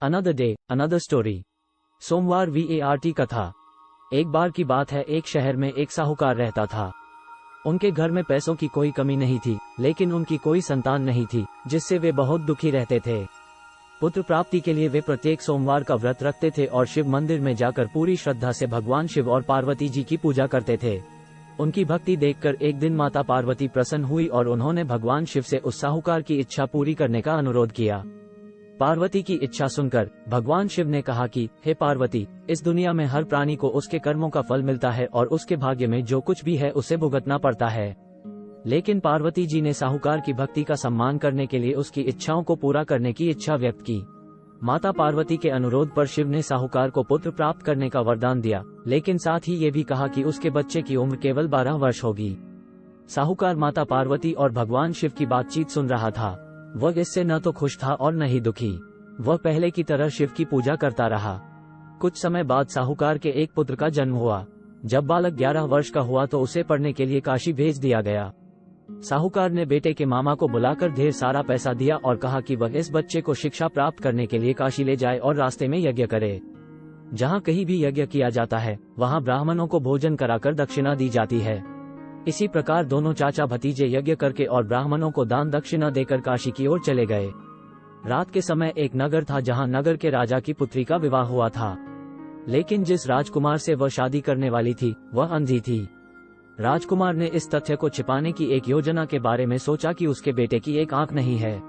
Another day another story. सोमवार VART कथा। एक बार की बात है, एक शहर में एक साहूकार रहता था। उनके घर में पैसों की कोई कमी नहीं थी, लेकिन उनकी कोई संतान नहीं थी, जिससे वे बहुत दुखी रहते थे। पुत्र प्राप्ति के लिए वे प्रत्येक सोमवार का व्रत रखते थे और शिव मंदिर में जाकर पूरी श्रद्धा से भगवान शिव और पार्वती जी की पूजा करते थे। उनकी भक्ति देखकर एक दिन माता पार्वती प्रसन्न हुई और उन्होंने भगवान शिव से उस साहूकार की इच्छा पूरी करने का अनुरोध किया। पार्वती की इच्छा सुनकर भगवान शिव ने कहा कि हे पार्वती, इस दुनिया में हर प्राणी को उसके कर्मों का फल मिलता है और उसके भाग्य में जो कुछ भी है उसे भुगतना पड़ता है। लेकिन पार्वती जी ने साहूकार की भक्ति का सम्मान करने के लिए उसकी इच्छाओं को पूरा करने की इच्छा व्यक्त की। माता पार्वती के अनुरोध पर शिव ने साहूकार को पुत्र प्राप्त करने का वरदान दिया, लेकिन साथ ही ये भी कहा कि उसके बच्चे की उम्र केवल 12 वर्ष होगी। साहूकार माता पार्वती और भगवान शिव की बातचीत सुन रहा था। वह इससे न तो खुश था और न ही दुखी। वह पहले की तरह शिव की पूजा करता रहा। कुछ समय बाद साहूकार के एक पुत्र का जन्म हुआ। जब बालक 11 वर्ष का हुआ तो उसे पढ़ने के लिए काशी भेज दिया गया। साहूकार ने बेटे के मामा को बुलाकर ढेर सारा पैसा दिया और कहा कि वह इस बच्चे को शिक्षा प्राप्त करने के लिए काशी ले जाए और रास्ते में यज्ञ करे। जहाँ कहीं भी यज्ञ किया जाता है, वहाँ ब्राह्मणों को भोजन कराकर दक्षिणा दी जाती है। इसी प्रकार दोनों चाचा भतीजे यज्ञ करके और ब्राह्मणों को दान दक्षिणा देकर काशी की ओर चले गए। रात के समय एक नगर था जहाँ नगर के राजा की पुत्री का विवाह हुआ था, लेकिन जिस राजकुमार से वह शादी करने वाली थी वह अंधी थी। राजकुमार ने इस तथ्य को छिपाने की एक योजना के बारे में सोचा कि उसके बेटे की एक आंख नहीं है।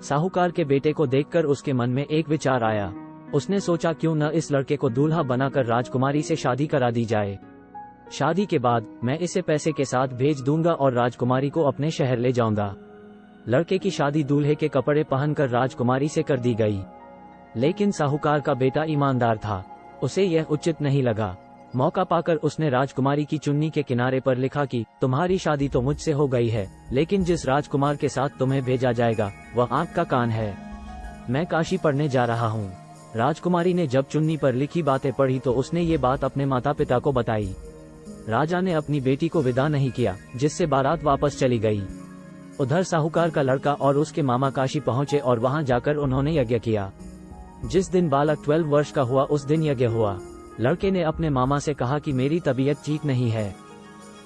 साहूकार के बेटे को देखकर उसके मन में एक विचार आया। उसने सोचा क्यों न इस लड़के को दूल्हा बनाकर राजकुमारी से शादी करा दी जाए। शादी के बाद मैं इसे पैसे के साथ भेज दूंगा और राजकुमारी को अपने शहर ले जाऊंगा। लड़के की शादी दूल्हे के कपड़े पहनकर राजकुमारी से कर दी गई, लेकिन साहूकार का बेटा ईमानदार था। उसे यह उचित नहीं लगा। मौका पाकर उसने राजकुमारी की चुन्नी के किनारे पर लिखा कि तुम्हारी शादी तो मुझसे हो गई है, लेकिन जिस राजकुमार के साथ तुम्हें भेजा जाएगा वह आंख का कान है। मैं काशी पढ़ने जा रहा हूँ। राजकुमारी ने जब चुन्नी पर लिखी बातें पढ़ी तो उसने ये बात अपने माता पिता को बताई। राजा ने अपनी बेटी को विदा नहीं किया, जिससे बारात वापस चली गई। उधर साहूकार का लड़का और उसके मामा काशी पहुंचे और वहां जाकर उन्होंने यज्ञ किया। जिस दिन बालक 12 वर्ष का हुआ उस दिन यज्ञ हुआ। लड़के ने अपने मामा से कहा कि मेरी तबीयत ठीक नहीं है।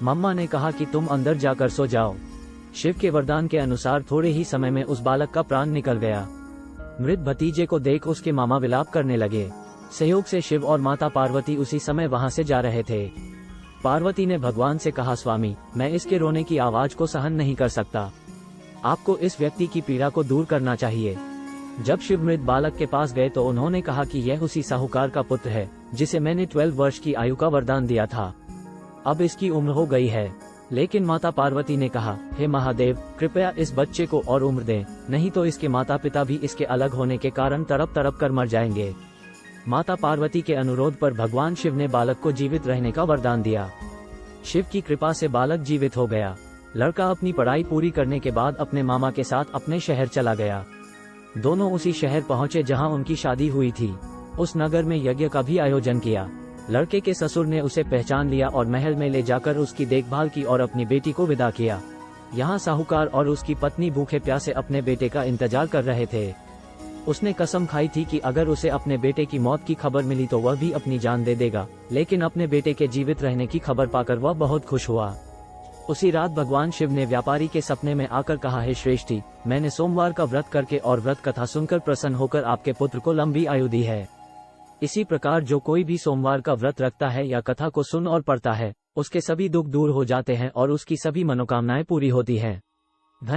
मम्मा ने कहा कि तुम अंदर जाकर सो जाओ। शिव के वरदान के अनुसार थोड़े ही समय में उस बालक का प्राण निकल गया। मृत भतीजे को देख उसके मामा विलाप करने लगे। सहयोग से शिव और माता पार्वती उसी समय वहां से जा रहे थे। पार्वती ने भगवान से कहा, स्वामी, मैं इसके रोने की आवाज को सहन नहीं कर सकता। आपको इस व्यक्ति की पीड़ा को दूर करना चाहिए। जब शिव मृत बालक के पास गए तो उन्होंने कहा कि यह उसी साहूकार का पुत्र है जिसे मैंने 12 वर्ष की आयु का वरदान दिया था। अब इसकी उम्र हो गई है। लेकिन माता पार्वती ने कहा, हे महादेव, कृपया इस बच्चे को और उम्र दें, नहीं तो इसके माता पिता भी इसके अलग होने के कारण तड़प तड़प कर मर जाएंगे। माता पार्वती के अनुरोध पर भगवान शिव ने बालक को जीवित रहने का वरदान दिया। शिव की कृपा से बालक जीवित हो गया। लड़का अपनी पढ़ाई पूरी करने के बाद अपने मामा के साथ अपने शहर चला गया। दोनों उसी शहर पहुंचे जहां उनकी शादी हुई थी। उस नगर में यज्ञ का भी आयोजन किया। लड़के के ससुर ने उसे पहचान लिया और महल में ले जाकर उसकी देखभाल की और अपनी बेटी को विदा किया। यहाँ साहूकार और उसकी पत्नी भूखे प्यासे अपने बेटे का इंतजार कर रहे थे। उसने कसम खाई थी कि अगर उसे अपने बेटे की मौत की खबर मिली तो वह भी अपनी जान दे देगा, लेकिन अपने बेटे के जीवित रहने की खबर पाकर वह बहुत खुश हुआ। उसी रात भगवान शिव ने व्यापारी के सपने में आकर कहा, हे श्रेष्ठी, मैंने सोमवार का व्रत करके और व्रत कथा सुनकर प्रसन्न होकर आपके पुत्र को लंबी आयु दी है। इसी प्रकार जो कोई भी सोमवार का व्रत रखता है या कथा को सुन और पढ़ता है, उसके सभी दुख दूर हो जाते हैं और उसकी सभी मनोकामनाएं पूरी होती हैं।